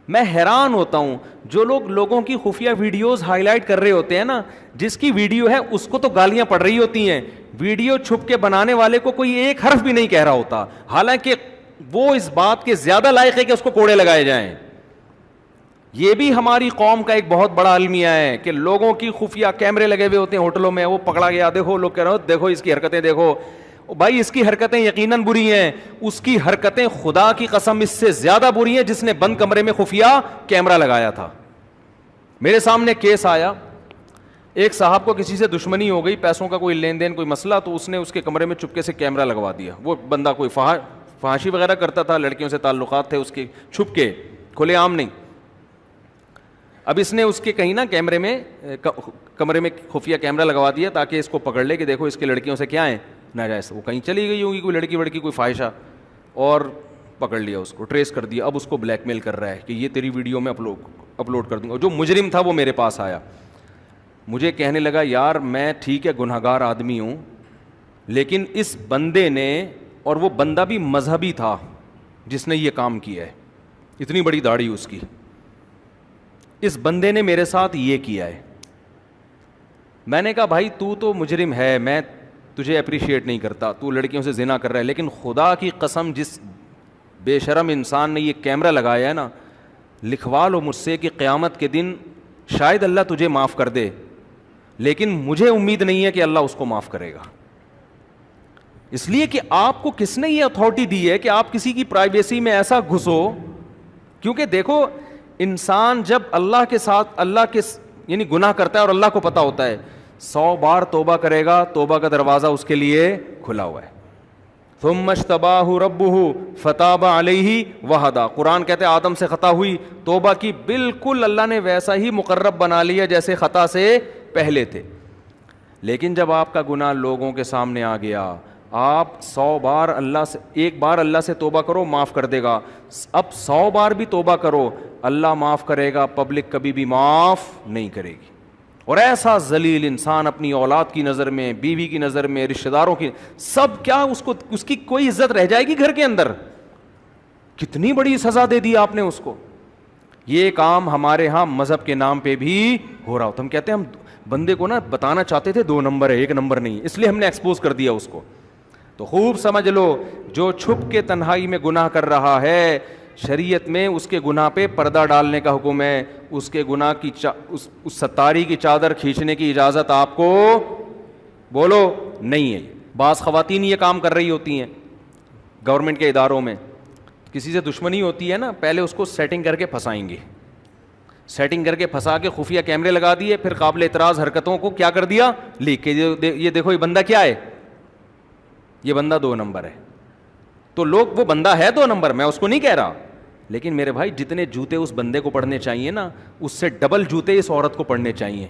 میں حیران ہوتا ہوں جو لوگ لوگوں کی خفیہ ویڈیوز ہائی لائٹ کر رہے ہوتے ہیں نا, جس کی ویڈیو ہے اس کو تو گالیاں پڑ رہی ہوتی ہیں, ویڈیو چھپ کے بنانے والے کو کوئی ایک حرف بھی نہیں کہہ رہا ہوتا, حالانکہ وہ اس بات کے زیادہ لائق ہے کہ اس کو کوڑے لگائے جائیں. یہ بھی ہماری قوم کا ایک بہت بڑا المیہ ہے کہ لوگوں کی خفیہ کیمرے لگے ہوئے ہوتے ہیں ہوٹلوں میں, وہ پکڑا گیا, دیکھو لوگ کہہ رہے ہو دیکھو اس کی حرکتیں دیکھو. بھائی اس کی حرکتیں یقیناً بری ہیں, اس کی حرکتیں خدا کی قسم اس سے زیادہ بری ہیں جس نے بند کمرے میں خفیہ کیمرہ لگایا تھا. میرے سامنے کیس آیا, ایک صاحب کو کسی سے دشمنی ہو گئی, پیسوں کا کوئی لین دین کوئی مسئلہ, تو اس نے اس کے کمرے میں چپکے سے کیمرہ لگوا دیا. وہ بندہ کوئی فحاشی وغیرہ کرتا تھا, لڑکیوں سے تعلقات تھے اس کے, چھپ کے, کھلے عام نہیں. اب اس نے اس کے کہیں نا کیمرے میں کمرے میں خفیہ کیمرہ لگوا دیا تاکہ اس کو پکڑ لے کہ دیکھو اس کے لڑکیوں سے کیا ہیں ناجائز. وہ کہیں چلی گئی ہوگی کوئی لڑکی وڑکی کوئی فاحشہ, اور پکڑ لیا اس کو, ٹریس کر دیا. اب اس کو بلیک میل کر رہا ہے کہ یہ تیری ویڈیو میں اپلوڈ کر دوں گا. جو مجرم تھا وہ میرے پاس آیا, مجھے کہنے لگا یار میں ٹھیک ہے گنہگار آدمی ہوں, لیکن اس بندے نے, اور وہ بندہ بھی مذہبی تھا جس نے یہ کام کیا ہے, اتنی بڑی داڑھی اس کی, اس بندے نے میرے ساتھ یہ کیا ہے. میں نے کہا بھائی تو مجرم ہے, میں تجھے اپریشیٹ نہیں کرتا, تو لڑکیوں سے زنا کر رہا ہے, لیکن خدا کی قسم جس بے شرم انسان نے یہ کیمرہ لگایا ہے نا, لکھوا لو مجھ سے کہ قیامت کے دن شاید اللہ تجھے معاف کر دے, لیکن مجھے امید نہیں ہے کہ اللہ اس کو معاف کرے گا. اس لیے کہ آپ کو کس نے یہ اتھارٹی دی ہے کہ آپ کسی کی پرائیویسی میں ایسا گھسو. کیونکہ دیکھو انسان جب اللہ کے ساتھ اللہ کے یعنی گناہ کرتا ہے اور اللہ کو پتہ ہوتا ہے, 100 بار توبہ کرے گا, توبہ کا دروازہ اس کے لیے کھلا ہوا ہے. ثم اجتباہ ربہ فتاب علیہ وہدی. قرآن کہتے ہیں آدم سے خطا ہوئی, توبہ کی, بالکل اللہ نے ویسا ہی مقرب بنا لیا جیسے خطا سے پہلے تھے. لیکن جب آپ کا گناہ لوگوں کے سامنے آ گیا, آپ 100 بار اللہ سے, ایک بار اللہ سے توبہ کرو معاف کر دے گا, اب 100 بار بھی توبہ کرو اللہ معاف کرے گا, پبلک کبھی بھی معاف نہیں کرے گی. اور ایسا ذلیل انسان اپنی اولاد کی نظر میں, بیوی کی نظر میں, رشتہ داروں کی, سب کیا اس کی کوئی عزت رہ جائے گی گھر کے اندر؟ کتنی بڑی سزا دے دی آپ نے اس کو. یہ کام ہمارے ہاں مذہب کے نام پہ بھی ہو رہا ہوتا. ہم کہتے ہیں ہم بندے کو نا بتانا چاہتے تھے 2 نمبر ہے 1 نمبر نہیں, اس لیے ہم نے ایکسپوز کر دیا اس کو. تو خوب سمجھ لو, جو چھپ کے تنہائی میں گناہ کر رہا ہے, شریعت میں اس کے گناہ پہ پردہ ڈالنے کا حکم ہے, اس کے گناہ کی اس ستاری کی چادر کھینچنے کی اجازت آپ کو بولو نہیں ہے. بعض خواتین یہ کام کر رہی ہوتی ہیں گورنمنٹ کے اداروں میں, کسی سے دشمنی ہوتی ہے نا, پہلے اس کو سیٹنگ کر کے پھنسائیں گے, سیٹنگ کر کے پھنسا کے خفیہ کیمرے لگا دیے, پھر قابل اعتراض حرکتوں کو کیا کر دیا لیک کے, یہ دیکھو یہ بندہ کیا ہے, یہ بندہ 2 نمبر ہے. تو لوگ, وہ بندہ ہے 2 نمبر, میں اس کو نہیں کہہ رہا, لیکن میرے بھائی جتنے جوتے اس بندے کو پڑھنے چاہیے نا, اس سے ڈبل جوتے اس عورت کو پڑھنے چاہیے.